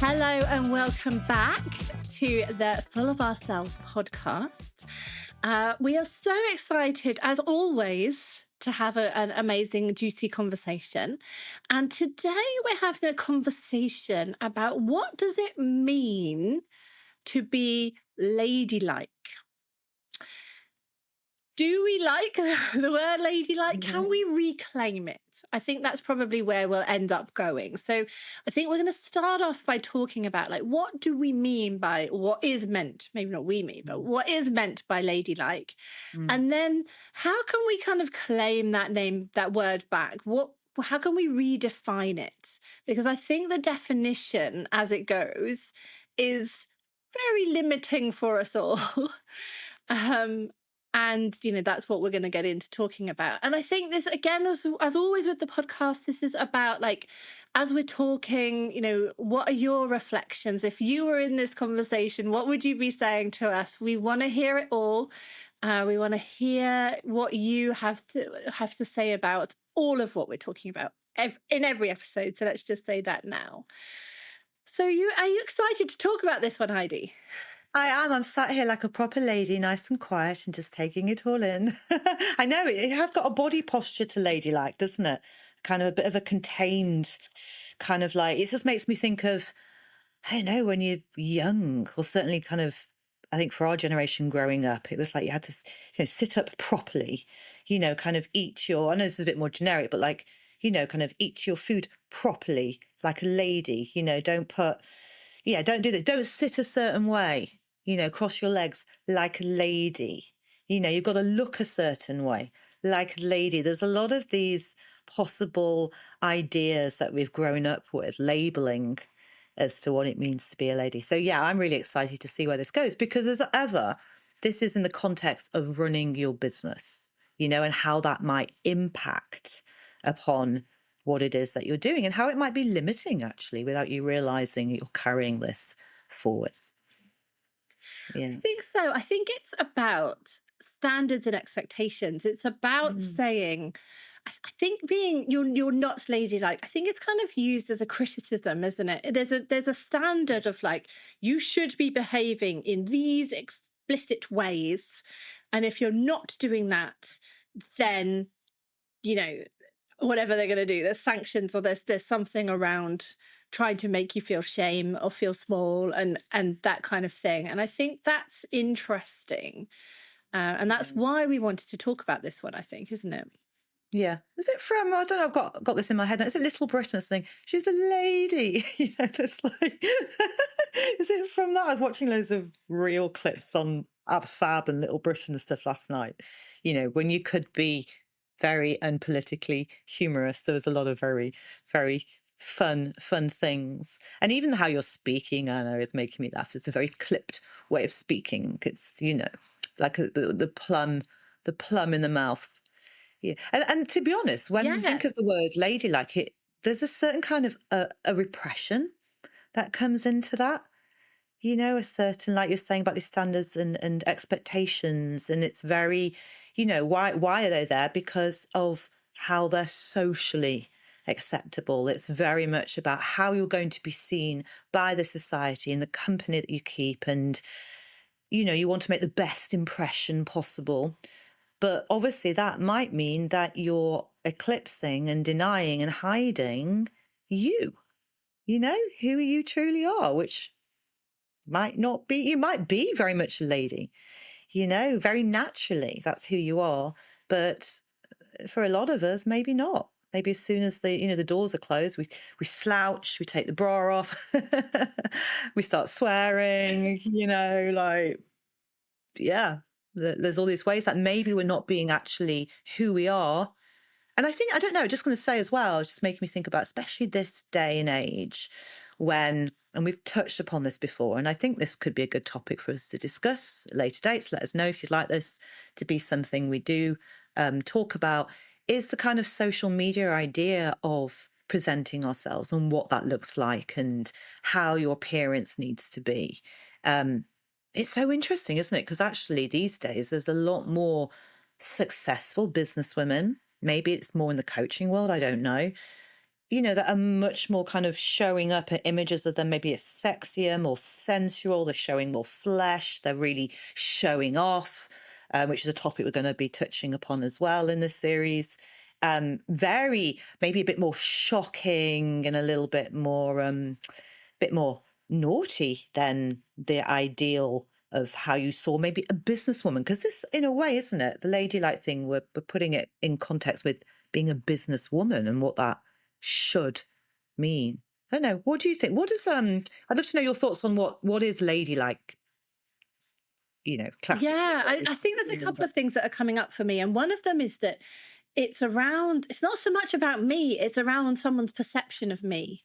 Hello and welcome back to the Full of Ourselves podcast. We are so excited, as always, to have an amazing, juicy conversation. And today we're having a conversation about what does it mean to be ladylike? Do we like the word ladylike? Can we reclaim it? I think that's probably where we'll end up going. So I think we're going to start off by talking about like what do we mean by what is meant, maybe not we mean, but Mm, what is meant by ladylike? mm, And then how can we kind of claim that name, that word back? How can we redefine it? Because I think the definition as it goes is very limiting for us all. um and that's what we're going to get into talking about. And I think this again, as always with the podcast, this is about like, as we're talking, what are your reflections? If you were in this conversation, what would you be saying to us? We want to hear it all. We want to hear what you have to say about all of what we're talking about in every episode. So let's just say that now. So are you excited to talk about this one, Heidi? I am. I'm sat here like a proper lady, nice and quiet and just taking it all in. I know it has got a body posture to ladylike, doesn't it? Kind of a bit of a contained kind of like, it just makes me think of, I don't know, when you're young, or certainly kind of, I think for our generation growing up, it was like you had to, sit up properly, kind of eat your, I know this is a bit more generic, but like, kind of eat your food properly, like a lady, don't do this. Don't sit a certain way, cross your legs like a lady. You've got to look a certain way like a lady. There's a lot of these possible ideas that we've grown up with, labeling as to what it means to be a lady. So, yeah, I'm really excited to see where this goes because, as ever, this is in the context of running your business, and how that might impact upon what it is that you're doing and how it might be limiting actually without you realizing you're carrying this forwards. I Yeah. think so. I think it's about standards and expectations. It's about Mm, saying, I think being you're not ladylike. I think it's kind of used as a criticism, isn't it? There's a standard of like you should be behaving in these explicit ways, and if you're not doing that, then you know whatever they're going to do, there's sanctions or there's something around trying to make you feel shame or feel small and that kind of thing. And I think that's interesting, and that's yeah. why we wanted to talk about this one, I think, isn't it? Yeah. Is it from, I don't know, I've got this in my head now. Is it Little Britain's thing? She's a lady. That's like, is it from that? I was watching loads of real clips on Ab Fab and Little Britain and stuff last night. When you could be very unpolitically humorous, there was a lot of very, very fun things. And even how you're speaking, I know, is making me laugh. It's a very clipped way of speaking. It's, like the plum in the mouth. Yeah, and to be honest, when we Yeah. think of the word ladylike, there's a certain kind of a repression that comes into that. A certain, like you're saying about these standards and expectations, and it's very, why are they there? Because of how they're socially acceptable. It's very much about how you're going to be seen by the society and the company that you keep, and you want to make the best impression possible. But obviously, that might mean that you're eclipsing and denying and hiding you, who you truly are, which might not be, you might be very much a lady, very naturally. That's who you are. But for a lot of us, maybe not. Maybe as soon as the doors are closed, we slouch, we take the bra off, we start swearing, like, yeah, there's all these ways that maybe we're not being actually who we are. And I think, I don't know, just going to say as well, it's just making me think about, especially this day and age when, and we've touched upon this before, and I think this could be a good topic for us to discuss at later dates. Let us know if you'd like this to be something we do talk about, is the kind of social media idea of presenting ourselves and what that looks like and how your appearance needs to be. Um, it's so interesting, isn't it? Because actually these days there's a lot more successful businesswomen. Maybe it's more in the coaching world, I don't know, that are much more kind of showing up at images of them maybe it's sexier, more sensual, they're showing more flesh, they're really showing off, which is a topic we're going to be touching upon as well in this series. Very maybe a bit more shocking and a little bit more naughty than the ideal of how you saw maybe a businesswoman. Because this, in a way, isn't it? The ladylike thing, we're putting it in context with being a businesswoman and what that should mean. I don't know. What do you think? What is I'd love to know your thoughts on what is ladylike, classically. Yeah, I think there's a couple of things that are coming up for me. And one of them is that it's not so much about me, it's around someone's perception of me.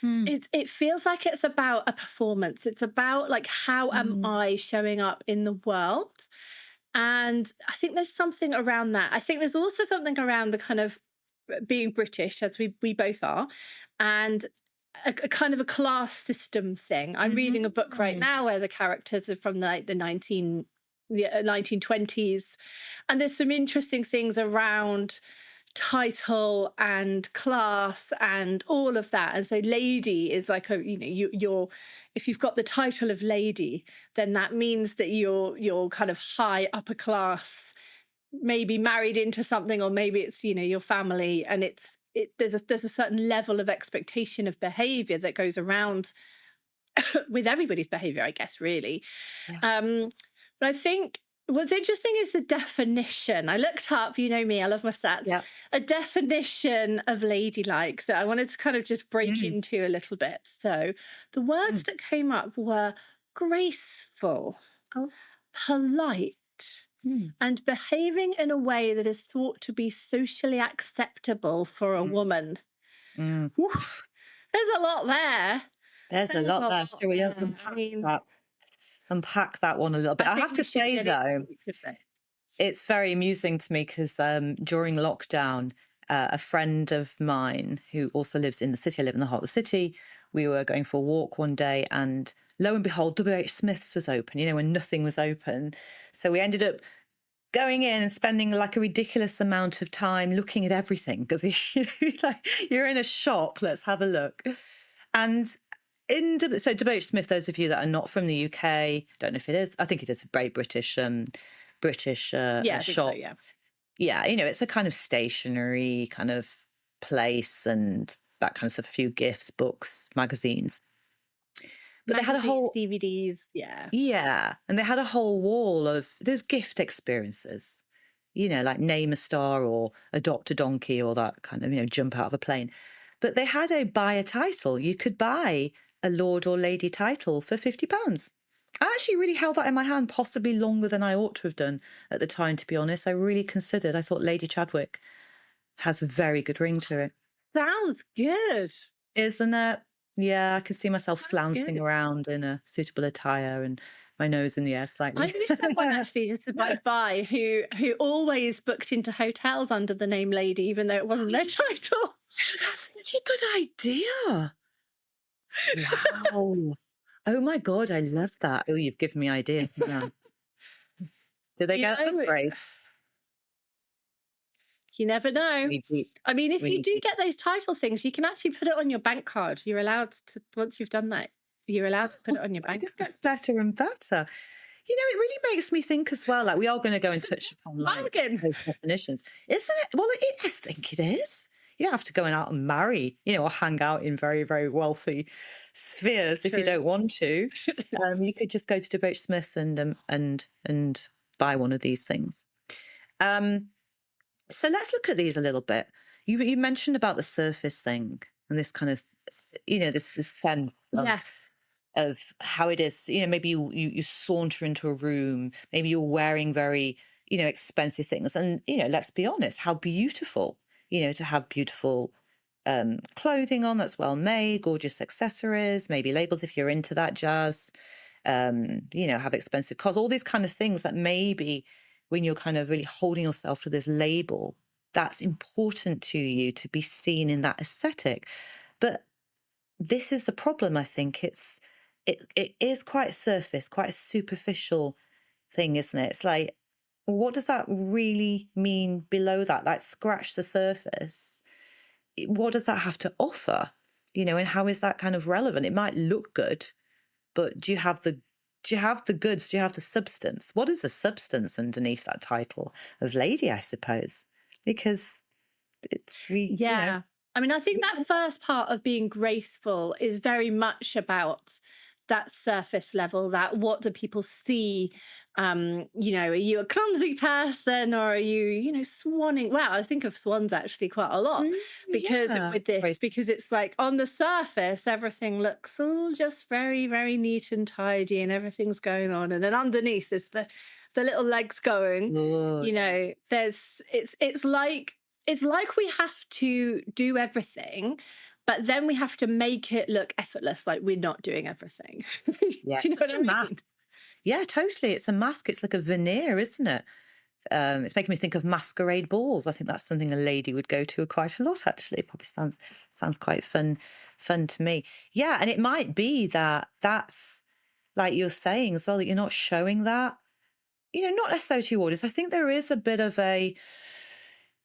Mm, It feels like it's about a performance. It's about like how am mm, I showing up in the world? And I think there's something around that. I think there's also something around the kind of being British, as we both are, and a kind of a class system thing. I'm reading a book right mhm. now where the characters are from the 1920s, and there's some interesting things around title and class and all of that. And so lady is like a, you're, if you've got the title of lady, then that means that you're kind of high upper class, maybe married into something, or maybe it's, your family. And there's a certain level of expectation of behavior that goes around with everybody's behavior, I guess, really. Yeah, um, but I think what's interesting is the definition. I looked up, you know me, I love my stats, yeah. a definition of ladylike that I wanted to kind of just break Mm, into a little bit. So the words mm, that came up were graceful, oh, polite, mm, and behaving in a way that is thought to be socially acceptable for a mm, woman. mm. Whew, there's a lot there. There's a There's lot a there. lot Shall we there. I mean, unpack that one a little bit? I I think have we to should say get into though, each of those. it's very amusing to me because during lockdown, a friend of mine who also lives in the city, I live in the heart of the city, we were going for a walk one day and lo and behold, WH Smith's was open, when nothing was open. So we ended up going in and spending like a ridiculous amount of time looking at everything because like, you're in a shop, let's have a look. And so WH Smith, those of you that are not from the UK, don't know if it is. I think it is a very British Yeah, I think so. shop. Yeah. Yeah, it's a kind of stationery kind of place and that kind of stuff. A few gifts, books, magazines. But they had a Magazines, whole DVDs. Yeah. yeah, and they had a whole wall of those gift experiences. Like name a star or adopt a donkey or that kind of jump out of a plane. But they had a buy a title. You could buy a lord or lady title for £50. I actually really held that in my hand, possibly longer than I ought to have done at the time, to be honest. I really considered, I thought Lady Chadwick has a very good ring to it. Sounds good. Isn't it? Yeah, I can see myself Sounds flouncing good. around in a suitable attire and my nose in the air I slightly. knew someone actually, just by the by, who always booked into hotels under the name Lady, even though it wasn't their title. That's such a good idea. Wow. Oh my God, I love that. Oh, you've given me ideas now. Do they You get know, upgrades? you never We know. need deep. I mean, if We you need do deep. get those title things, you can actually put it on your bank card. You're allowed to, once you've done that, you're allowed to put it on your It bank just card. gets better and better. It really makes me think as well. Like we are going to go and touch upon like Bargain. those definitions, isn't it? Well, I think it is. You don't have to go out and marry, or hang out in very, very wealthy spheres if you True. don't want to. You could just go to DeBoach Smith and buy one of these things. Um, so let's look at these a little bit. You mentioned about the surface thing and this kind of, this sense Yes. of how it is. Maybe you saunter into a room, maybe you're wearing very, expensive things. And, let's be honest, how beautiful, to have beautiful clothing on that's well made, gorgeous accessories, maybe labels if you're into that jazz, have expensive cars, all these kind of things that maybe when you're kind of really holding yourself to this label, that's important to you to be seen in that aesthetic. But this is the problem, I think. It is quite surface, quite a superficial thing, isn't it? It's like, what does that really mean below that? Like scratch the surface. what does that have to offer? And how is that kind of relevant? It might look good, but do you have the goods? Do you have the substance? What is the substance underneath that title of lady, I suppose? Because it's Yeah. I mean, I think we that first part of being graceful is very much about that surface level, that what do people see? Are you a clumsy person, or are you, swanning? Wow, I think of swans actually quite a lot because yeah. with this, Grace. because it's like on the surface, everything looks all just very, very neat and tidy and everything's going on. And then underneath is the little legs going, Oh, yeah. there's it's like we have to do everything, but then we have to make it look effortless, like we're not doing everything. Do Yeah, you know what such I a mask. mean? Yeah, totally. It's a mask. It's like a veneer, isn't it? It's making me think of masquerade balls. I think that's something a lady would go to quite a lot, actually. Probably sounds quite fun to me. Yeah, and it might be that that's like you're saying as well, that you're not showing that, not necessarily to your audience. I think there is a bit of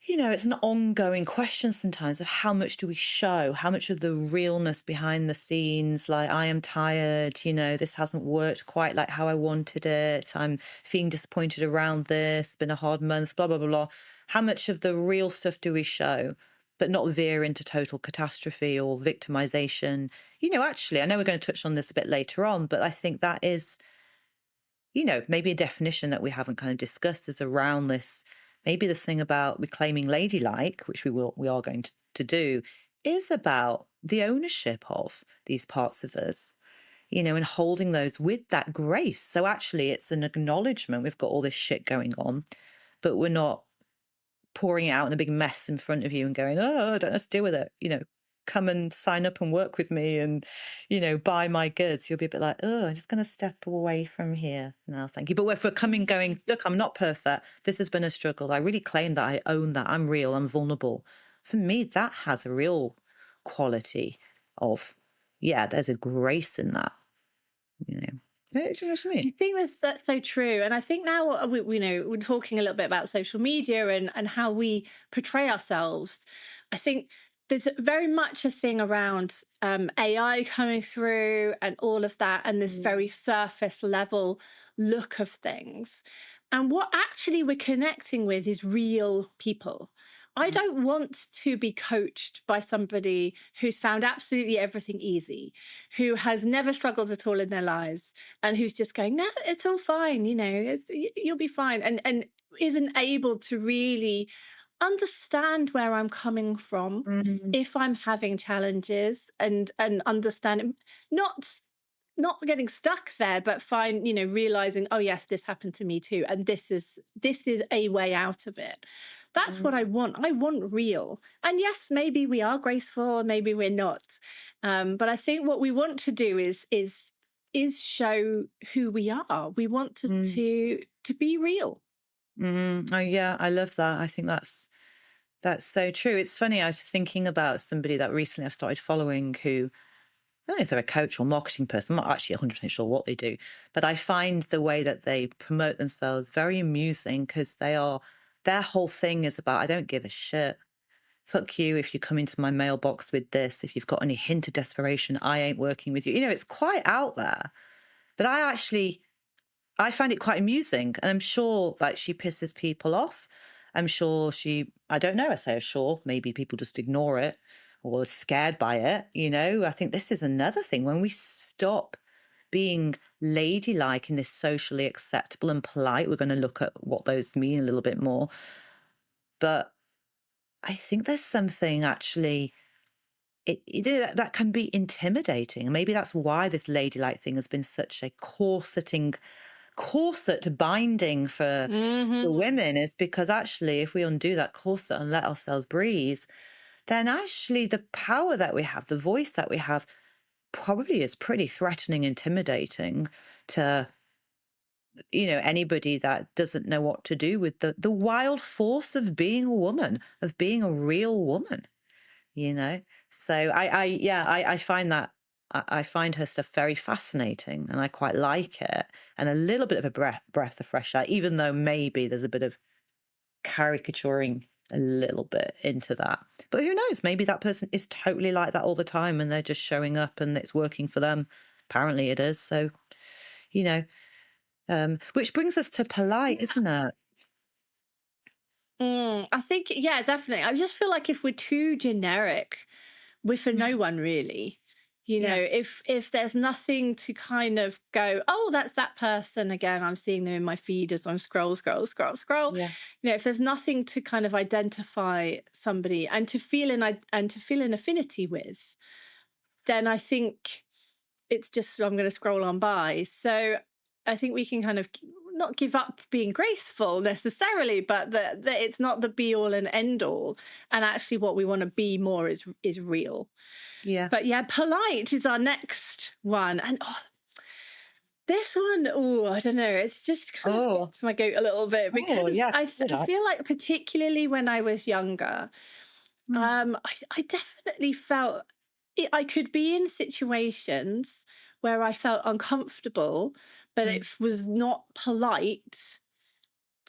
it's an ongoing question sometimes of how much do we show, how much of the realness behind the scenes, like I am tired, this hasn't worked quite like how I wanted it. I'm feeling disappointed around this, been a hard month, blah, blah, blah, blah. How much of the real stuff do we show, but not veer into total catastrophe or victimization? Actually, I know we're going to touch on this a bit later on, but I think that is maybe a definition that we haven't kind of discussed is around this. Maybe this thing about reclaiming ladylike, which we are going to do, is about the ownership of these parts of us, and holding those with that grace. So actually, it's an acknowledgement we've got all this shit going on, but we're not pouring it out in a big mess in front of you and going, "Oh, I don't know what to do with it." Come and sign up and work with me and, buy my goods. You'll be a bit like, "Oh, I'm just going to step away from here. No, thank you." But if we're coming, going, "Look, I'm not perfect. This has been a struggle. I really claim that. I own that. I'm real. I'm vulnerable." For me, that has a real quality of, yeah, there's a grace in that, you know. Do you know what I mean? I think that's so true, and I think now we're talking a little bit about social media and how we portray ourselves. I think there's very much a thing around AI coming through and all of that, and this very Mm, surface level look of things. And what actually we're connecting with is real people. I mm, don't want to be coached by somebody who's found absolutely everything easy, who has never struggled at all in their lives, and who's just going, no, it's all fine, you'll be fine, and isn't able to really understand where I'm coming from mm, if I'm having challenges, and understand, not not getting stuck there, but find, realizing, oh yes, this happened to me too, and this is a way out of it. That's what I mm, want. I want real. And yes, maybe we are graceful, maybe we're not. But I think what we want to do is show who we are. We want to mm, to to be real. Oh, yeah, I love that. I think that's so true. It's funny. I was thinking about somebody that recently I've started following who, I don't know if they're a coach or marketing person. I'm not actually 100% sure what they do, but I find the way that they promote themselves very amusing because their whole thing is about, I don't give a shit. Fuck you if you come into my mailbox with this. If you've got any hint of desperation, I ain't working with you. It's quite out there. But I find it quite amusing, and I'm sure that she pisses people off. I'm sure I don't know, I say sure, maybe people just ignore it or are scared by it. I think this is another thing when we stop being ladylike in this socially acceptable and polite. We're going to look at what those mean a little bit more. But I think there's something actually that can be intimidating. And maybe that's why this ladylike thing has been such a corset binding for Hmm. women, is because actually if we undo that corset and let ourselves breathe, then actually the power that we have, the voice that we have, probably is pretty threatening, intimidating to anybody that doesn't know what to do with the wild force of being a woman, of being a real woman. you know so I find that I find her stuff very fascinating, and I quite like it, and a little bit of a breath of fresh air, even though maybe there's a bit of caricaturing a little bit into that. But who knows? Maybe that person is totally like that all the time and they're just showing up and it's working for them. Apparently it is. So, you know, which brings us to polite, isn't it? I think, yeah, definitely. I just feel like if we're too generic, we're for no Mm. one really. You know, Yeah. if there's nothing to kind of go, oh, that's that person again. I'm seeing them in my feed as I'm scroll. Yeah. You know, if there's nothing to kind of identify somebody and to feel and to feel an affinity with, then I think it's just I'm going to scroll on by. So I think we can kind of not give up being graceful necessarily, but that it's not the be all and end all. And actually, what we want to be more is real. Yeah. But yeah, polite is our next one, and this one, oh, I don't know. It's just kind of Oh, gets my goat a little bit oh, because yeah. I can see I that. feel like particularly when I was younger, Mm. I definitely felt I could be in situations where I felt uncomfortable, but Mm. it was not polite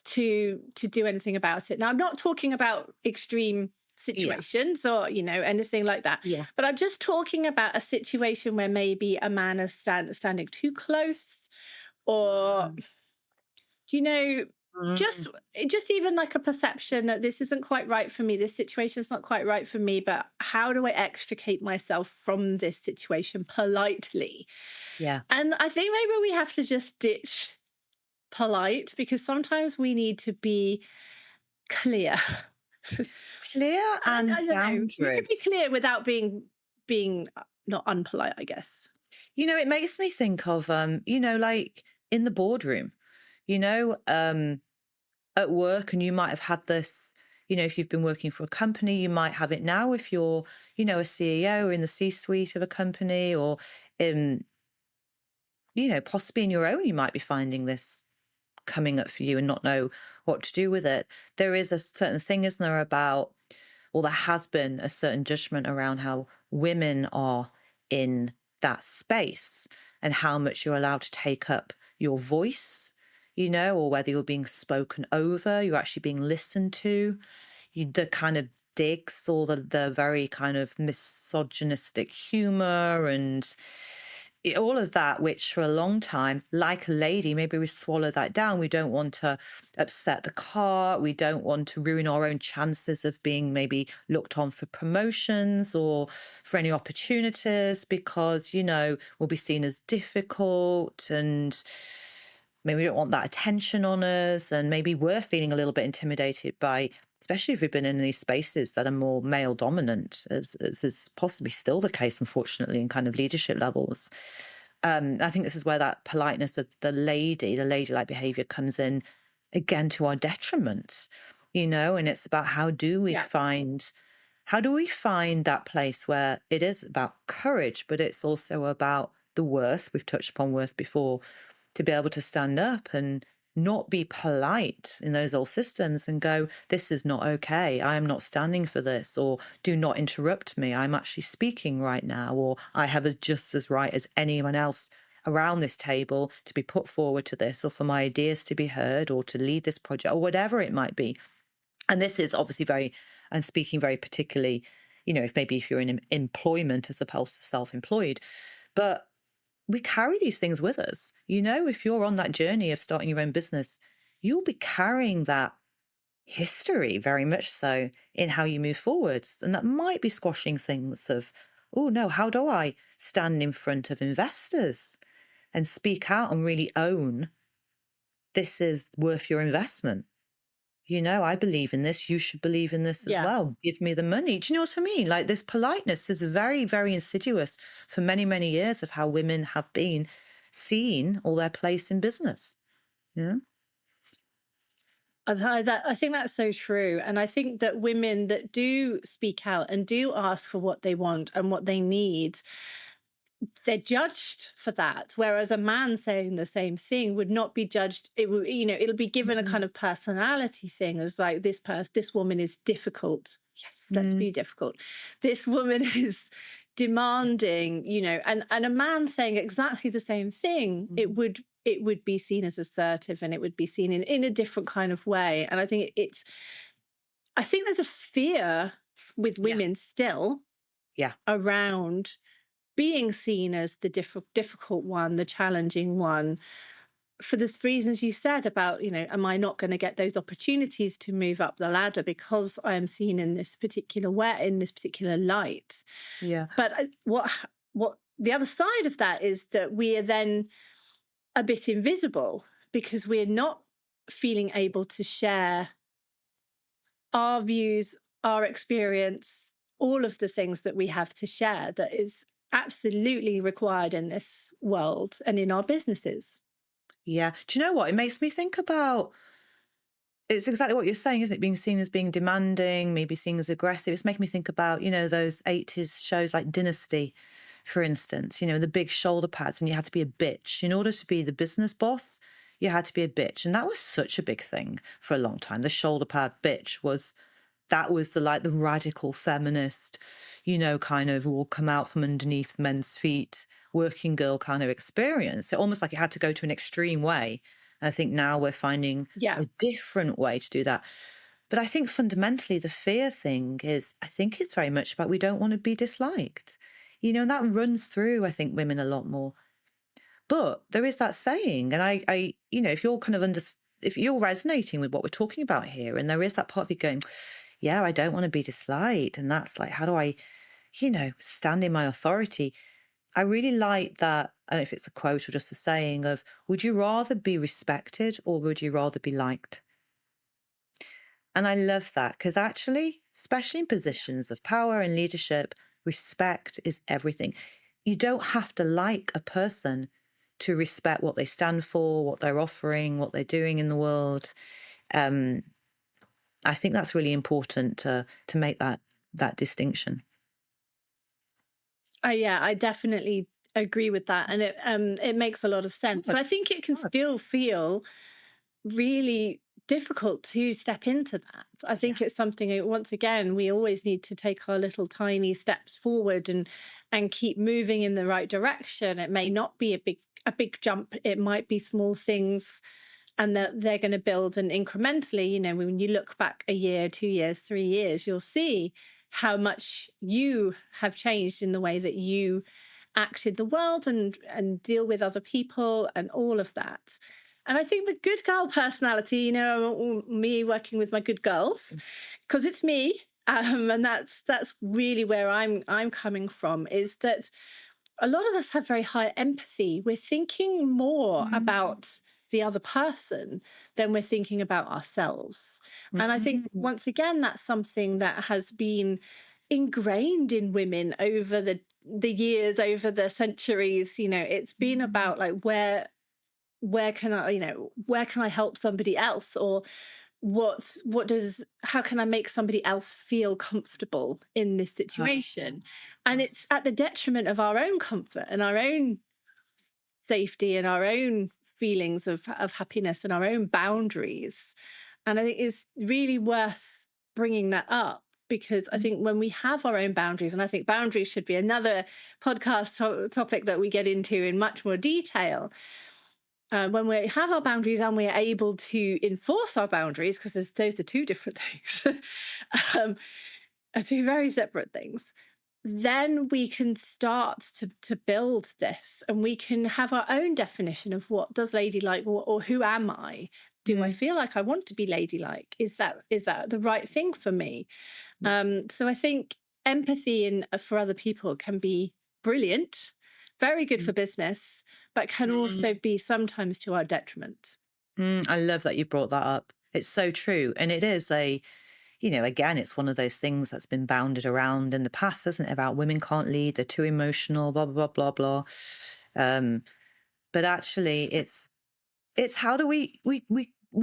to do anything about it. Now, I'm not talking about extreme Yeah. situations or anything like that, Yeah. but I'm just talking about a situation where maybe a man is standing too close, or Mm. you know Mm. just even like a perception that this isn't quite right for me, this situation's not quite right for me, but how do I extricate myself from this situation politely? Yeah. And I think maybe we have to just ditch polite because sometimes we need to be clear. Clear And and I don't know, we could boundary. be clear without being not unpolite, I guess. It makes me think of, like in the boardroom, at work, and you might have had this, if you've been working for a company, you might have it now if you're, a CEO or in the C suite of a company, or in, possibly in your own, you might be finding this coming up for you and not know what to do with it. There is a certain thing, isn't there, about, or there has been a certain judgment around how women are in that space and how much you're allowed to take up your voice, or whether you're being spoken over, you're actually being listened to. The kind of digs or the very kind of misogynistic humor and all of that, which for a long time, like a lady, maybe we swallow that down. We don't want to upset the cart. We don't want to ruin our own chances of being maybe looked on for promotions or for any opportunities because, we'll be seen as difficult, and maybe we don't want that attention on us. And maybe we're feeling a little bit intimidated by, especially if we've been in these spaces that are more male dominant, as is possibly still the case, unfortunately, in kind of leadership levels. I think this is where that politeness of the ladylike behavior comes in again to our detriment, and it's about Yeah. how do we find that place where it is about courage, but it's also about the worth? We've touched upon worth before, to be able to stand up and not be polite in those old systems and go, this is not okay. I am not standing for this, or do not interrupt me. I'm actually speaking right now, or I have just as right as anyone else around this table to be put forward to this, or for my ideas to be heard, or to lead this project, or whatever it might be. And this is obviously and speaking very particularly, if you're in employment as opposed to self-employed. But we carry these things with us. If you're on that journey of starting your own business, you'll be carrying that history very much so in how you move forwards. And that might be squashing things of, oh no, how do I stand in front of investors and speak out and really own this is worth your investment? I believe in this. You should believe in this as Yeah. well. Give me the money. Do you know what I mean? Like, this politeness is very, very insidious for many, many years of how women have been seen or their place in business. Yeah. I think that's so true. And I think that women that do speak out and do ask for what they want and what they need, they're judged for that. Whereas a man saying the same thing would not be judged. It will, it'll be given a Mm-mm. kind of personality thing as like this woman is difficult. Yes, let's Mm. be difficult. This woman is Yeah. demanding, and a man saying exactly the same thing, Mm. it would be seen as assertive and it would be seen in a different kind of way. And I think it's I think there's a fear with Yeah. women still Yeah. around being seen as the difficult one, the challenging one, for the reasons you said about, am I not going to get those opportunities to move up the ladder because I am seen in this particular way, in this particular light? Yeah. But what the other side of that is that we are then a bit invisible because we're not feeling able to share our views, our experience, all of the things that we have to share that is absolutely required in this world and in our businesses. Yeah. Do you know what? It makes me think about it's exactly what you're saying, isn't it? Being seen as being demanding, maybe seen as aggressive. It's making me think about, those 80s shows like Dynasty, for instance, the big shoulder pads, and you had to be a bitch. In order to be the business boss, you had to be a bitch. And that was such a big thing for a long time. The shoulder pad bitch was that was the radical feminist, kind of will come out from underneath men's feet, working girl kind of experience. It almost like it had to go to an extreme way. I think now we're finding Yeah. a different way to do that. But I think fundamentally the fear thing is, I think it's very much about we don't want to be disliked. And that runs through, I think, women a lot more. But there is that saying, and if you're kind of if you're resonating with what we're talking about here, and there is that part of you going, yeah, I don't want to be disliked. And that's like, how do I, stand in my authority? I really like that. I don't know if it's a quote or just a saying of, would you rather be respected or would you rather be liked? And I love that because actually, especially in positions of power and leadership, respect is everything. You don't have to like a person to respect what they stand for, what they're offering, what they're doing in the world. Um, I think that's really important to make that distinction. Yeah, I definitely agree with that, and it makes a lot of sense. But Good, I think it can good. still feel really difficult to step into that. I Yeah. think it's something that, once again, we always need to take our little tiny steps forward and keep moving in the right direction. It may not be a big jump. It might be small things, and that they're going to build, and incrementally, when you look back a year, 2 years, 3 years, you'll see how much you have changed in the way that you act in the world and deal with other people and all of that. And I think the good girl personality, me working with my good girls, because it's me, and that's really where I'm coming from, is that a lot of us have very high empathy. We're thinking more Mm, about the other person than we're thinking about ourselves. And I think, mm, once again, that's something that has been ingrained in women over the years, over the centuries. It's been mm. about, like, where can I, where can I help somebody else, or what does how can I make somebody else feel comfortable in this Uh, situation? And it's at the detriment of our own comfort and our own safety and our own feelings of happiness and our own boundaries. And I think it's really worth bringing that up, because I mm, think when we have our own boundaries, and I think boundaries should be another podcast topic that we get into in much more detail. When we have our boundaries and we're able to enforce our boundaries, because those are two different things, um, are two very separate things, then we can start to build this, and we can have our own definition of what does ladylike, or who am I? Do I mm, feel like I want to be ladylike? Is that the right thing for me? yeah. So I think empathy for other people can be brilliant, very good Mm, for business, but can also mm, be sometimes to our detriment. I love that you brought that up. It's so true. And it is again, it's one of those things that's been bounded around in the past, isn't it? About women can't lead, they're too emotional, blah, blah, blah, blah, blah. Um, but actually it's how do we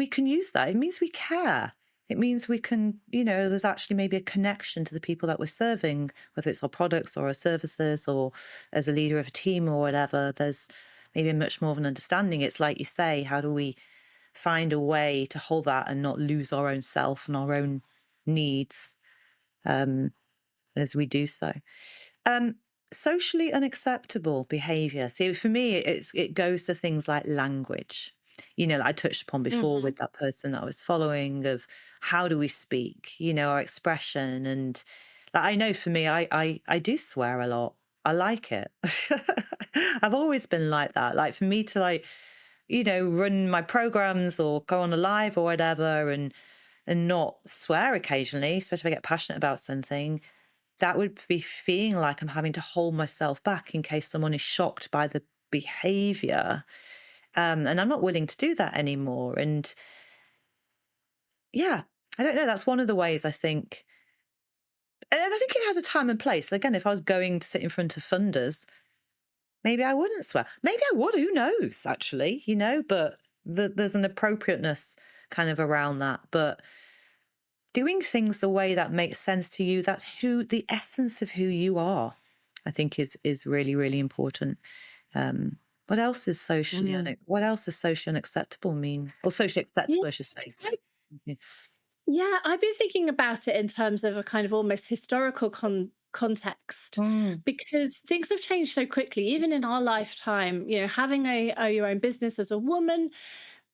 can use that. It means we care. It means we can, there's actually maybe a connection to the people that we're serving, whether it's our products or our services or as a leader of a team or whatever. There's maybe much more of an understanding. It's like you say, how do we find a way to hold that and not lose our own self and our own needs um, as we do so? Um, Socially unacceptable behavior. See, for me, it goes to things like language. Like I touched upon before Hmm. with that person that I was following, of how do we speak, our expression. And like, I know for me, I do swear a lot. I like it. I've always been like that. Like for me to like, run my programs or go on a live or whatever, and not swear occasionally, especially if I get passionate about something, that would be feeling like I'm having to hold myself back in case someone is shocked by the behavior. And I'm not willing to do that anymore. And yeah, I don't know. That's one of the ways I think. And I think it has a time and place. Again, if I was going to sit in front of funders, maybe I wouldn't swear. Maybe I would. Who knows, actually, but there's an appropriateness kind of around that. But doing things the way that makes sense to you, that's who the essence of who you are, I think is really, really important. Um, what else is socially unacceptable mean? Or socially Yeah. acceptable, I should say. Mhm. Yeah, I've been thinking about it in terms of a kind of almost historical context, Mm, because things have changed so quickly, even in our lifetime. Having your own business as a woman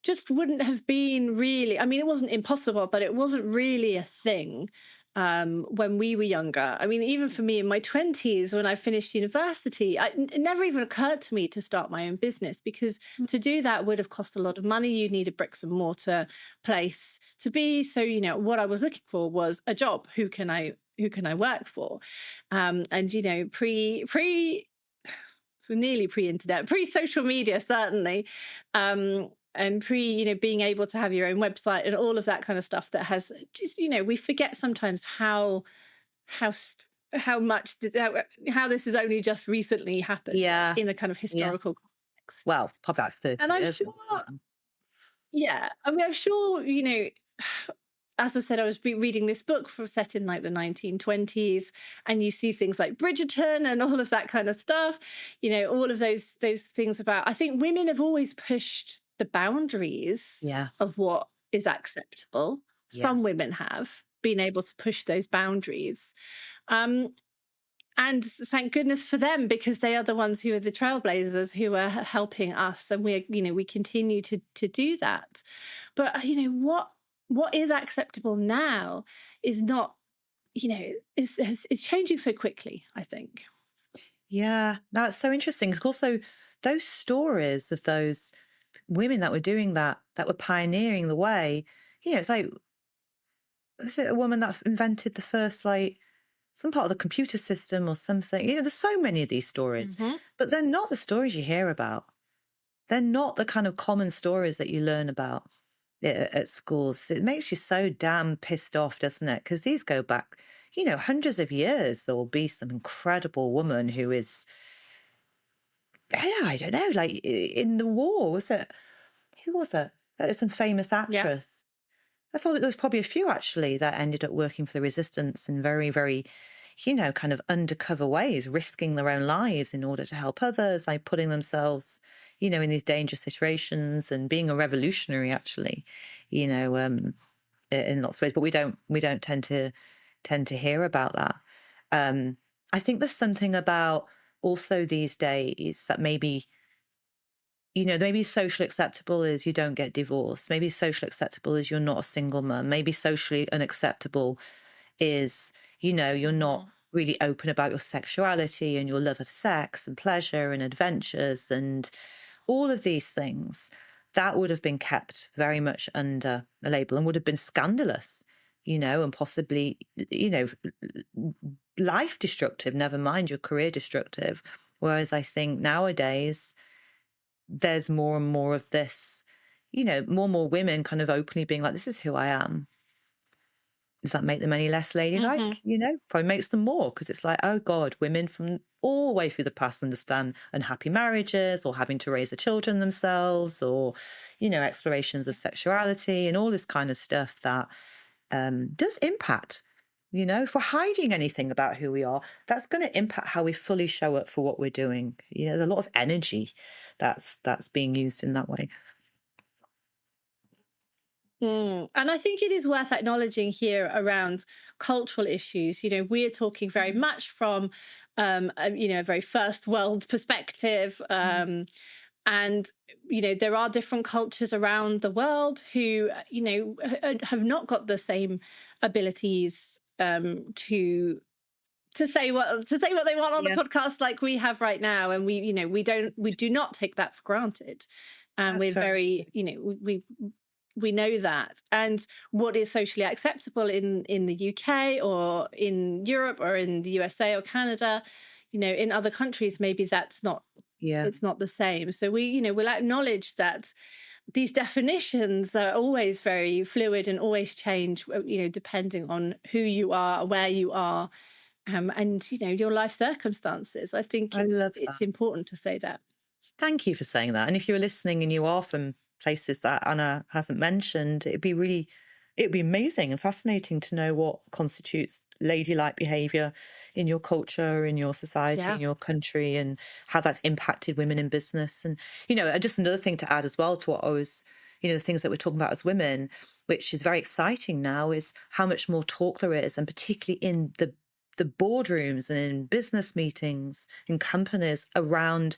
just wouldn't have been really, I mean, it wasn't impossible, but it wasn't really a thing when we were younger. I mean, even for me in my 20s, when I finished university, it never even occurred to me to start my own business, because to do that would have cost a lot of money. You need a bricks and mortar place to be. So, what I was looking for was a job. Who can I work for? And pre so nearly pre-internet, pre-social media, certainly, and being able to have your own website and all of that kind of stuff, that has just, we forget sometimes how st- how much how this has only just recently happened, like yeah, in a kind of yeah. historical context. Well, probably about And 30 I'm years sure, or something. yeah, I mean, I'm sure, as I said, I was reading this book set in like the 1920s, and you see things like Bridgerton and all of that kind of stuff. All of those things about. I think women have always pushed the boundaries Yeah, of what is acceptable. yeah, Some women have been able to push those boundaries. Um, and thank goodness for them, because they are the ones who are the trailblazers, who are helping us, and we continue to do that. But what is acceptable now is not, is changing so quickly, I think. yeah. That's so interesting. 'Cause also, those stories of those women that were doing that, that were pioneering the way, it's like, is it a woman that invented the first, like, some part of the computer system or something? There's so many of these stories, Hmm. but they're not the stories you hear about. They're not the kind of common stories that you learn about at schools. It makes you so damn pissed off, doesn't it? Because these go back, hundreds of years. There will be some incredible woman who is, yeah, I don't know, like in the war, was it? Who was it? Some famous Yeah. actress. I thought there was probably a few actually that ended up working for the resistance in very, very, kind of undercover ways, risking their own lives in order to help others, like putting themselves, in these dangerous situations and being a revolutionary actually, you know, um, in lots of ways. But we don't tend to hear about that. I think there's something about also these days that maybe social acceptable is you don't get divorced. Maybe social acceptable is you're not a single mum. Maybe socially unacceptable is, you're not Hmm. really open about your sexuality and your love of sex and pleasure and adventures and all of these things. That would have been kept very much under a label and would have been scandalous, and possibly, life destructive, never mind your career destructive. Whereas I think nowadays, there's more and more of this, more and more women kind of openly being like, this is who I am. Does that make them any less Hmm. ladylike? Probably makes them more, because it's like, oh God, women from all the way through the past understand unhappy marriages or having to raise the children themselves, or, explorations of sexuality and all this kind of stuff that does impact. If we're hiding anything about who we are, that's going to impact how we fully show up for what we're doing. There's a lot of energy that's being used in that way. And I think it is worth acknowledging here around cultural issues. We're talking very Mhm. much from, a very first world perspective. And there are different cultures around the world who have not got the same abilities to say what they want on the Yeah, podcast like we have right now, and we do not take that for granted, and that's we're very very, true. we know that. And what is socially acceptable in the UK or in Europe or in the USA or Canada, in other countries, maybe that's not, Yeah, it's not the same. So we'll acknowledge that these definitions are always very fluid and always change, depending on who you are, where you are, and your life circumstances. I think I it's love it's that. important to say that. Thank you for saying that. And if you were listening and you are from places that Anna hasn't mentioned, it'd be amazing and fascinating to know what constitutes ladylike behavior in your culture, in your society, Yeah. in your country, and how that's impacted women in business. And, just another thing to add as well to what I was, the things that we're talking about as women, which is very exciting now, is how much more talk there is, and particularly in the boardrooms and in business meetings in companies around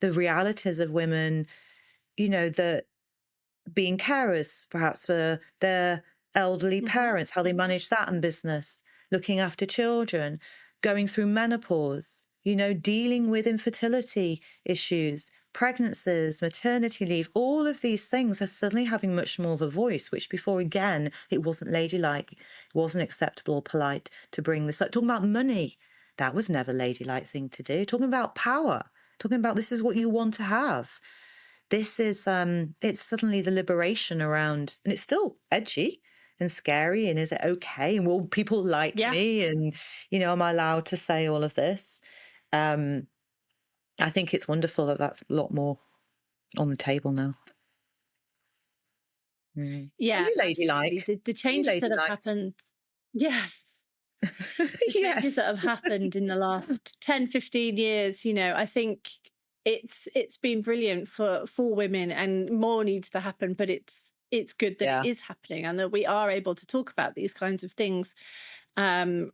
the realities of women, that being carers, perhaps for their elderly Hmm. parents, how they manage that in business, looking after children, going through menopause, dealing with infertility issues, pregnancies, maternity leave, all of these things are suddenly having much more of a voice, which before, again, it wasn't ladylike, it wasn't acceptable or polite to bring this up. Talking about money, that was never ladylike thing to do. Talking about power, talking about this is what you want to have. This is it's suddenly the liberation around, and it's still edgy and scary, and is it okay? And will people like Yeah. me? And am I allowed to say all of this? Um, I think it's wonderful that that's a lot more on the table now. Mm. Are Yeah, you absolutely. ladylike? The Are you changes that have ladylike? happened. Yes. The changes that Yes. have happened in the last 10, 15 years, I think it's been brilliant for women, and more needs to happen, but it's good that it Yeah. is happening and that we are able to talk about these kinds of things. And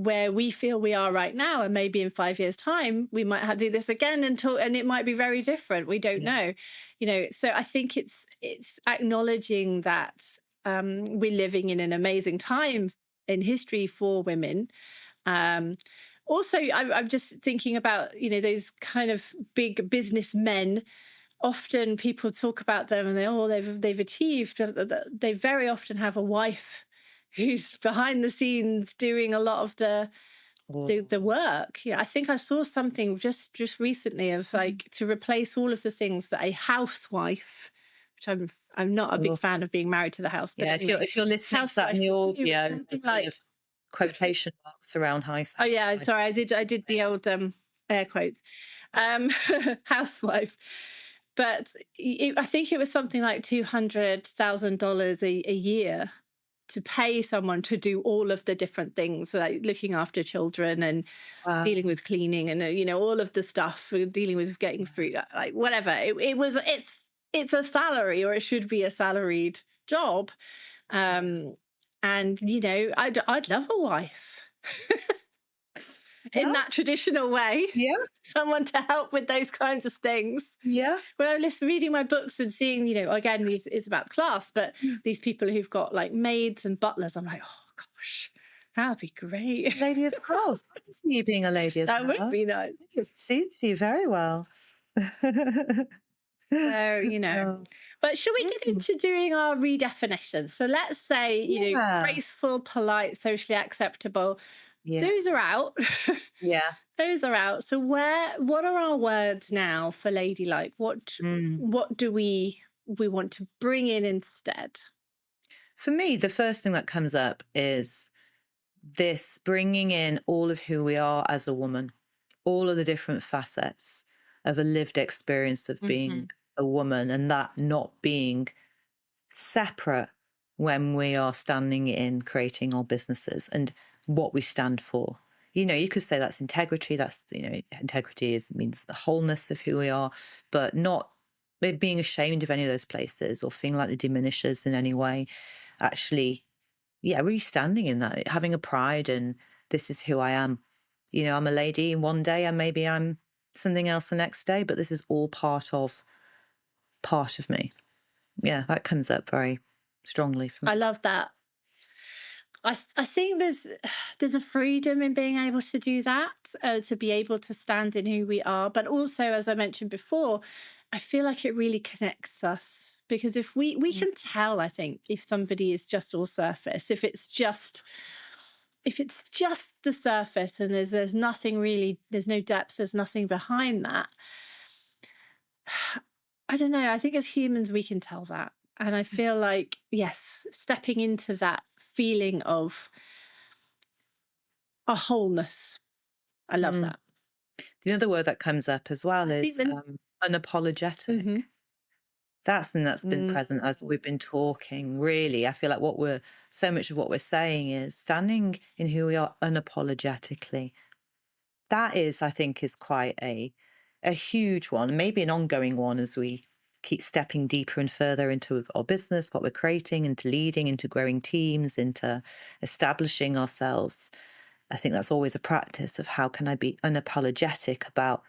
where we feel we are right now, and maybe in 5 years time we might have to do this again, and talk, and it might be very different, we don't Yeah. know. So I think it's acknowledging that we're living in an amazing time in history for women. um, Also, I'm just thinking about those kind of big businessmen. Often people talk about them and they've achieved, they very often have a wife who's behind the scenes doing a lot of the Oh. work. I think I saw something just recently of, Mhm. like, to replace all of the things that a housewife, which I'm not a big Oh. fan of being married to the house, but Yeah. If you're anyway, if you're listening to that in housewife the would do audio, something there's a bit like, of quotation marks around oh yeah, housewife. sorry, I did the old air quotes, um housewife. But I think it was something like $200,000 a year to pay someone to do all of the different things, like looking after children and dealing Wow. with cleaning, and all of the stuff, dealing with getting fruit, like whatever. It's a salary, or it should be a salaried job. Yeah. um and I'd love a wife in Yeah. that traditional way, Yeah. someone to help with those kinds of things. Yeah. When I'm reading my books and seeing, again, it's about class, but Yeah. these people who've got like maids and butlers, I'm like, oh gosh, that'd be great. Lady of the house. I can see you being a lady of the That would house. be nice. It suits you very well. So, Oh, but should we get mm, into doing our redefinition? So let's say, yeah. graceful, polite, socially acceptable, Yeah. those are out. Yeah. Those are out. So what are our words now for ladylike? Mm. What do we want to bring in instead? For me, the first thing that comes up is this bringing in all of who we are as a woman, all of the different facets of a lived experience of being Hmm. a woman, and that not being separate when we are standing in creating our businesses and what we stand for. You could say that's integrity. That's, integrity means the wholeness of who we are, but not being ashamed of any of those places or feeling like it diminishes in any way. Actually, yeah, really standing in that, having a pride in this is who I am. I'm a lady one day and maybe I'm something else the next day, but this is all part of part of me. Yeah, that comes up very strongly for I me. love that. I think there's a freedom in being able to do that, to be able to stand in who we are. But also, as I mentioned before, I feel like it really connects us because if we Mm. can tell, I think, if somebody is just all surface, if it's just the surface and there's nothing really, there's no depth, there's nothing behind that. I don't know. I think as humans we can tell that, and I feel like yes, stepping into that feeling of a wholeness. I love Mm. that. The other word that comes up as well I think is then unapologetic. hmm That's something that's been mm, present as we've been talking, really. I feel like so much of what we're saying is standing in who we are unapologetically. That is, I think, is quite a huge one, maybe an ongoing one as we keep stepping deeper and further into our business, what we're creating, into leading, into growing teams, into establishing ourselves. I think that's always a practice of how can I be unapologetic about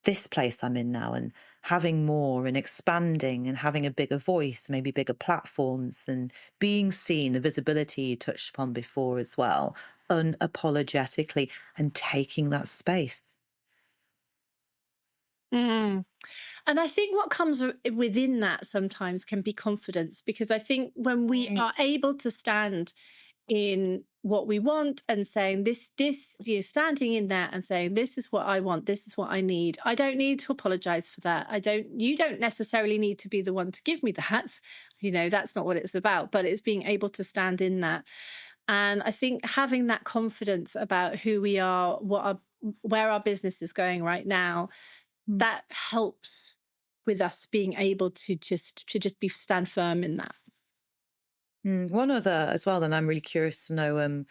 this place I'm in now and having more and expanding and having a bigger voice, maybe bigger platforms and being seen, the visibility you touched upon before as well, unapologetically and taking that space. mm. And I think what comes within that sometimes can be confidence, because I think when we Mm, are able to stand in what we want and saying this you standing in that and saying this is what I want, this is what I need, I don't need to apologize for that. I don't You don't necessarily need to be the one to give me that. That's not what it's about, but it's being able to stand in that. And I think having that confidence about who we are, where our business is going right now, mm, that helps with us being able to just be stand firm in that. mm. One other as well, then I'm really curious to know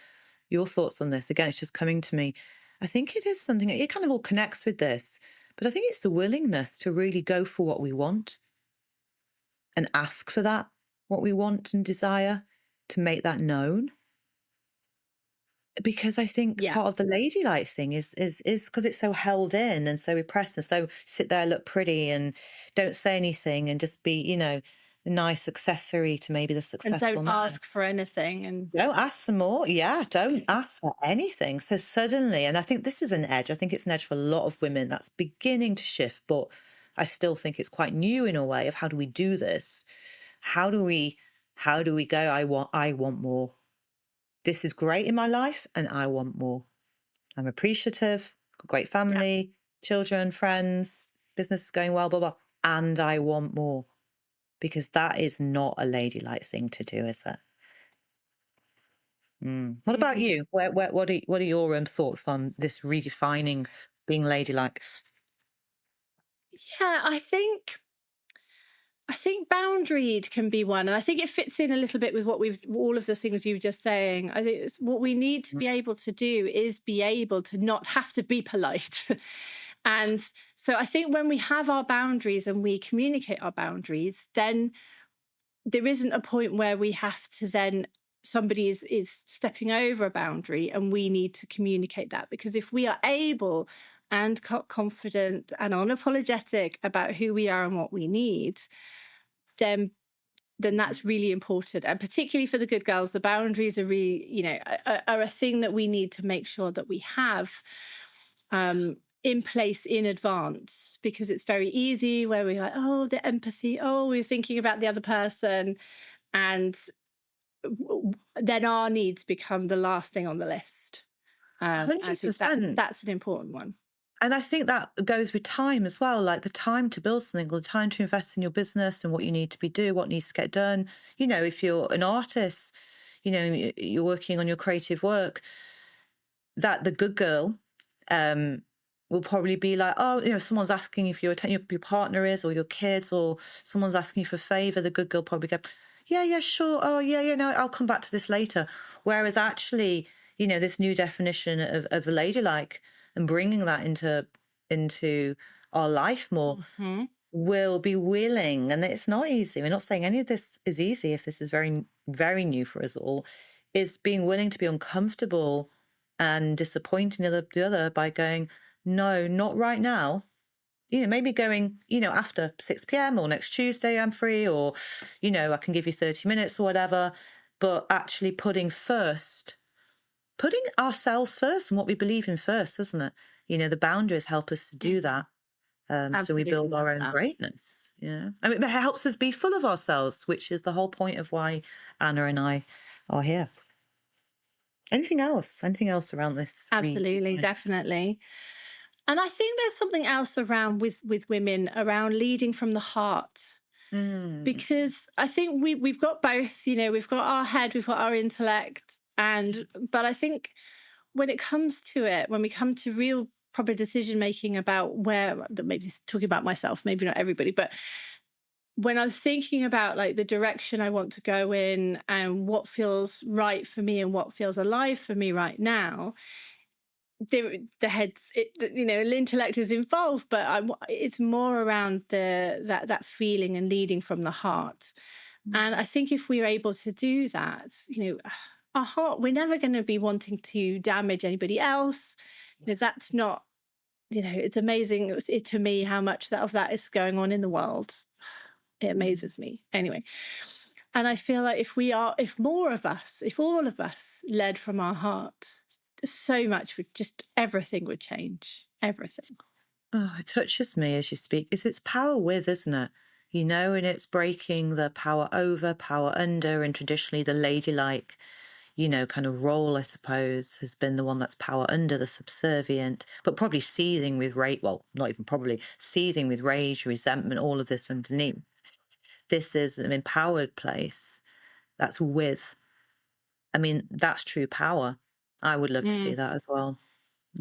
your thoughts on this. Again, it's just coming to me. I think it is something, it kind of all connects with this, but I think it's the willingness to really go for what we want and ask for that, what we want and desire, to make that known. Because I think Yeah. part of the ladylike thing is because it's so held in and so repressed and so sit there, look pretty and don't say anything and just be, a nice accessory to maybe the And successful don't man. ask for anything. And Don't ask some more. Yeah, don't ask for anything. So suddenly, and I think this is an edge. I think it's an edge for a lot of women that's beginning to shift, but I still think it's quite new in a way of how do we do this? How do we how do we go, I want more. This is great in my life and I want more. I'm appreciative, got great yeah. family, children, friends, business is going well, blah blah. And I want more. Because that is not a ladylike thing to do, is it? Mm. What about Mm. you? What are your thoughts on this redefining being ladylike? Yeah, I think boundaried can be one, and I think it fits in a little bit with all of the things you were just saying. I think what we need to Mm. be able to do is be able to not have to be polite. And Yes. so I think when we have our boundaries and we communicate our boundaries, then there isn't a point where we have to then somebody is stepping over a boundary and we need to communicate that, because if we are able and confident and unapologetic about who we are and what we need, then Mm. that's really important. And particularly for the good girls, the boundaries are really, are a thing that we need to make sure that we have in place in advance, because it's very easy where we're like, oh, the empathy, oh, we're thinking about the other person, and then our needs become the last thing on the list. I think that's 100%. that's an important one. And I think that goes with time as well, like the time to build something, or the time to invest in your business and what you need to be doing, what needs to get done. If you're an artist, you're working on your creative work, that the good girl um will probably be like, oh, someone's asking if your partner is, or your kids, or someone's asking you for a favor, the good girl probably go, yeah, yeah, sure, oh yeah, yeah, no, I'll come back to this later. Whereas actually, this new definition of a ladylike and bringing that into our life more, Hmm. will be willing, and it's not easy. We're not saying any of this is easy. If this is very, very new for us all, is being willing to be uncomfortable and disappointing the other by going, no, not right now. maybe going, after 6 p.m. or next Tuesday I'm free, or, I can give you 30 minutes or whatever, but actually putting ourselves first and what we believe in first, isn't it? The boundaries help us to do Mm, that. So we absolutely build love our own that. greatness. Yeah. I mean, it helps us be full of ourselves, which is the whole point of why Anna and I are here. Anything else? Anything else around this Absolutely, redefine? definitely. And I think there's something else around with women around leading from the heart. Mm. Because I think we've got both, we've got our head, we've got our intellect, and but I think when it comes to it, when we come to real proper decision making about maybe talking about myself, maybe not everybody, but when I'm thinking about like the direction I want to go in and what feels right for me and what feels alive for me right now, the head's the intellect is involved, but it's more around that feeling and leading from the heart. And I think if we're able to do that, our heart, we're never going to be wanting to damage anybody else. That's not, it's amazing to me how much of that is going on in the world. It Mm. amazes me. Anyway. And I feel like if more of us, if all of us led from our heart, so much would everything would change. Everything. Oh, it touches me as you speak. It's power with, isn't it? And it's breaking the power over, power under, and traditionally the ladylike, kind of role, I suppose, has been the one that's power under, the subservient, but probably seething with rage. Well, not even probably, seething with rage, resentment, all of this underneath. This is an empowered place that's with. I mean, that's true power. I would love to see Mm, that as well.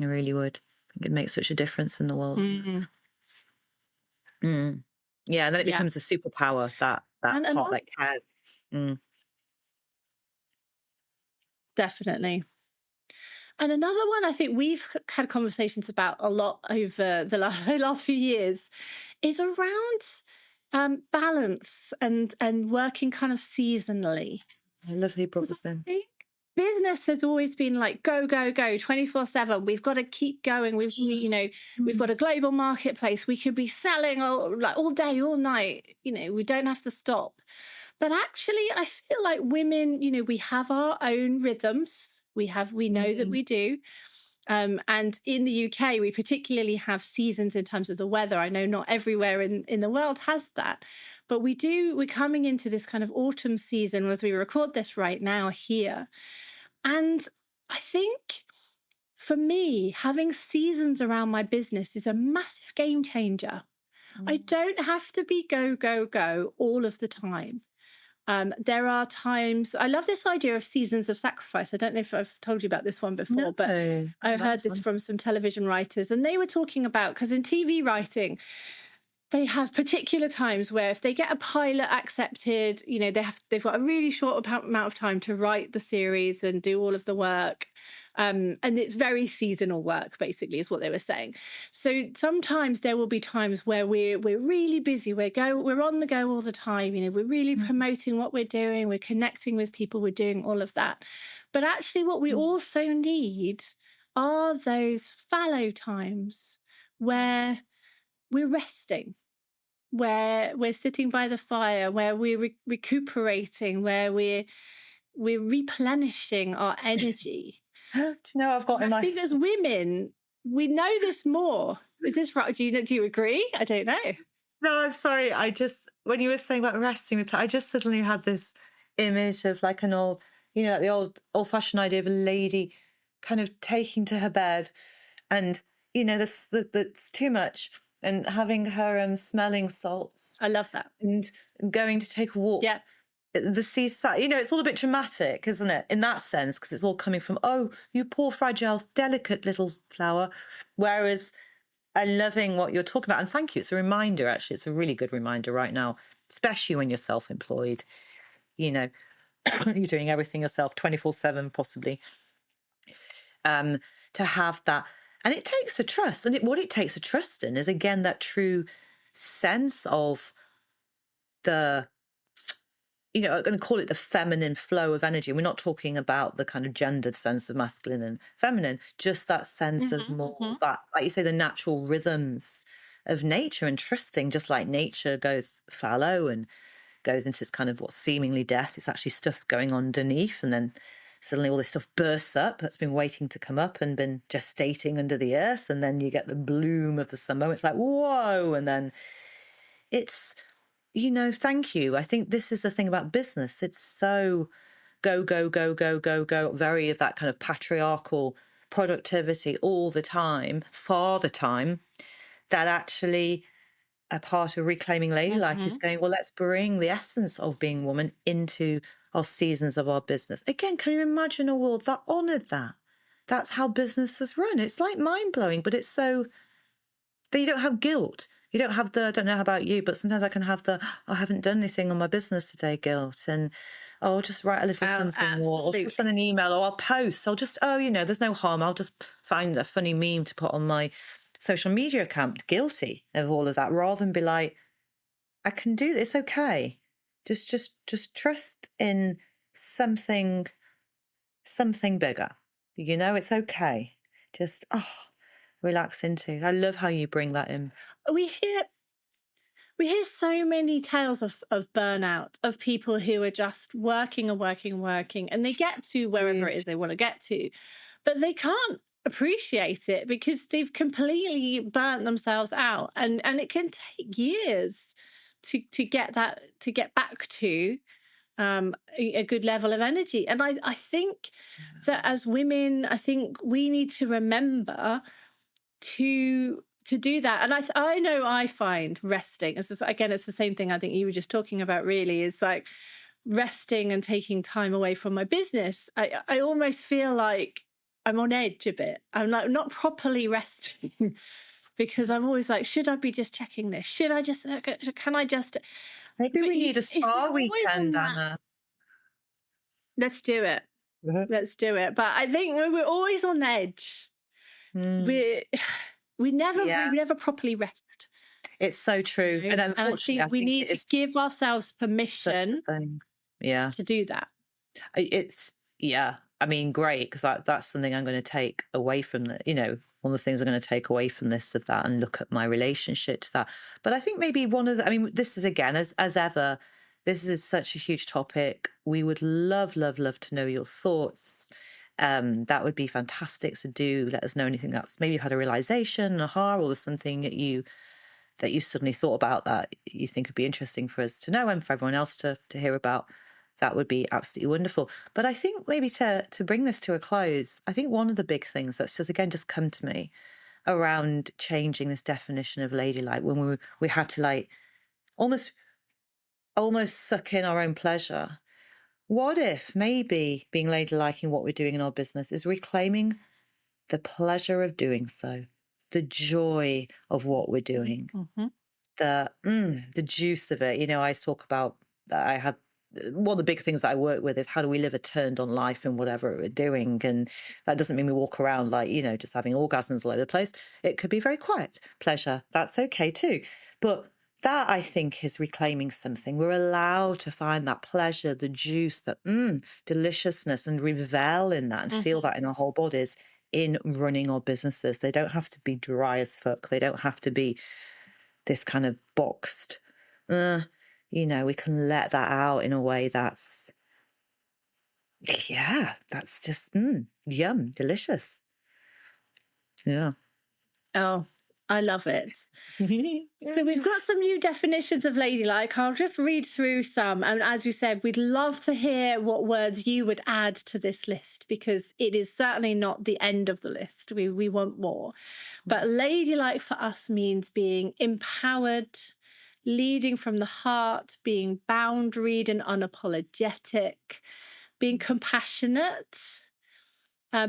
I really would. I think it makes such a difference in the world. mm, Mm. Yeah, and then it yeah. becomes a superpower, that And heart another, that cares. Mm. definitely. And another one I think we've had conversations about a lot over the last few years is around balance and working kind of seasonally. I love how you brought 'Cause I this in. think business has always been like go, go, go 24/7. We've got to keep going. We've got a global marketplace. We could be selling all day, all night. We don't have to stop. But actually, I feel like women, we have our own rhythms. We know that Mm. we do. And in the UK, we particularly have seasons in terms of the weather. I know not everywhere in the world has that, but we're coming into this kind of autumn season as we record this right now here. And I think for me, having seasons around my business is a massive game changer. I Mm. don't have to be go, go, go all of the time. There are times I love this idea of seasons of sacrifice. I don't know if I've told you about this one No, before, but I that heard was this fun. from some television writers, and they were talking about because in TV writing, they have particular times where if they get a pilot accepted, they've got a really short amount of time to write the series and do all of the work. And it's very seasonal work, basically, is what they were saying. So sometimes there will be times where we're really busy. We're on the go all the time. We're really Mm. promoting what we're doing. We're connecting with people. We're doing all of that. But actually, what we Mm. also need are those fallow times where we're resting, where we're sitting by the fire, where we're recuperating, where we're replenishing our energy. Do you know what I've got And in I my think as women, we know this more. Is this right? Do you agree? I don't know. No, I'm sorry. I just when you were saying about resting, I just suddenly had this image of like an old, like the old-fashioned idea of a lady kind of taking to her bed, and that's too much, and having her smelling salts I love that. and going to take a walk Yeah. at the seaside. It's all a bit dramatic, isn't it? In that sense, because it's all coming from, oh, you poor, fragile, delicate little flower. Whereas I'm loving what you're talking about. And thank you. It's a reminder, actually. It's a really good reminder right now, especially when you're self employed. You know, you're doing everything yourself 24/7, possibly, um, to have that. And it takes a trust. And what it takes a trust in is, again, that true sense of the I'm going to call it the feminine flow of energy. We're not talking about the kind of gendered sense of masculine and feminine, just that sense of Hmm. more Hmm. that, like you say, the natural rhythms. of nature and trusting, just like nature goes fallow and goes into this kind of what seemingly death. It's actually stuff's going on underneath, and then suddenly all this stuff bursts up that's been waiting to come up and been gestating under the earth, and then you get the bloom of the summer. It's like whoa, and then it's thank you. I think this is the thing about business. It's so go, go, go, go, go, go, very of that kind of patriarchal productivity all the time, for the time, that actually a part of reclaiming ladylike is Mhm. going, well, let's bring the essence of being woman into our seasons of our business. Again, can you imagine a world that honored that? That's how business is run. It's like mind blowing, but it's so that you don't have guilt. You don't have the, I don't know about you, but sometimes I can have the, "Oh, I haven't done anything on my business today guilt. And oh, I'll just write a little Oh, something, or I'll just send absolutely. an email, or I'll post. I'll just, oh, there's no harm. I'll just find a funny meme to put on my social media account, guilty of all of that, rather than be like, I can do this. Okay. Just trust in something, something bigger. It's okay. Just, relax into. I love how you bring that in. We hear we hear so many tales of burnout, of people who are just working and working and working, and they get to wherever it is Huge. they want to get to, but they can't appreciate it because they've completely burnt themselves out, and it can take years to get back to a good level of energy. And I think that Yeah. as women, I think we need to remember to do that. And I know I find resting, again, it's the same thing I think you were just talking about, really, is like resting and taking time away from my business. I almost feel like I'm on edge a bit. I'm like not properly resting because I'm always like, should I be just checking this? Should I just can I just Maybe but we you, need a if spa you're always weekend, on that, Anna. let's do it. Uh-huh. Let's do it. But I think when we're always on edge, Mm, we we yeah, never properly rest, it's so true. And And I unfortunately, think I we think need it to is give ourselves such a permission thing. Yeah. to do that. It's yeah. I mean, great, because that's something I'm going to take away from the. One of the things I'm going to take away from this of that, and look at my relationship to that. But I think maybe one of the. I mean, this is again as ever. This is such a huge topic. We would love, love, love to know your thoughts. That would be fantastic to do. Let us know anything that's maybe you've had a realization, an aha, or there's something that you suddenly thought about that you think would be interesting for us to know and for everyone else to hear about. That would be absolutely wonderful. But I think maybe to bring this to a close, I think one of the big things that's just come to me around changing this definition of ladylike, when we had to like almost almost suck in our own pleasure. What if maybe being ladylike in what we're doing in our business is reclaiming the pleasure of doing so, the joy of what we're doing, Mhm. the juice of it. I talk about that I have one of the big things that I work with is how do we live a turned on life in whatever we're doing. And that doesn't mean we walk around like, just having orgasms all over the place. It could be very quiet pleasure. That's okay too. But that I think is reclaiming something. We're allowed to find that pleasure, the juice, that deliciousness, and revel in that and feel Mhm. that in our whole bodies in running our businesses. They don't have to be dry as fuck. They don't have to be this kind of boxed. Uh, we can let that out in a way that's, yeah, that's just yum, delicious. Yeah. Oh, I love it. So we've got some new definitions of ladylike. I'll just read through some. And as we said, we'd love to hear what words you would add to this list because it is certainly not the end of the list. We want more. But ladylike for us means being empowered, leading from the heart, being boundaried and unapologetic, being compassionate,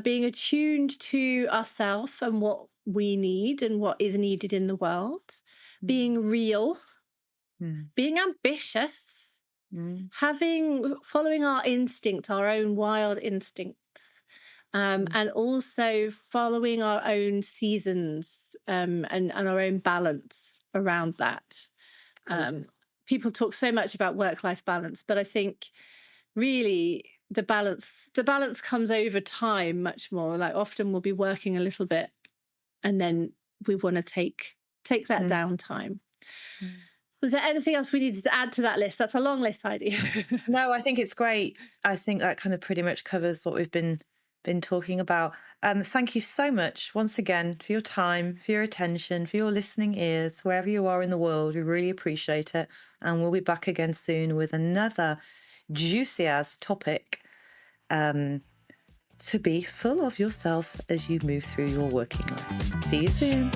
being attuned to ourselves and what we need and what is needed in the world, being real, Mm, being ambitious, mm, following our instinct, our own wild instincts. mm. And also following our own seasons, and our own balance around that. Um, Gorgeous. People talk so much about work-life balance, but I think really the balance comes over time much more. Like often we'll be working a little bit and then we want to take Take that Mm, downtime. mm. Was there anything else we needed to add to that list? That's a long list, Heidi. No, I think it's great. I think that kind of pretty much covers what we've been talking about. Thank you so much once again for your time, for your attention, for your listening ears, wherever you are in the world. We really appreciate it. And we'll be back again soon with another juicy as topic um, to be full of yourself as you move through your working life. See you soon.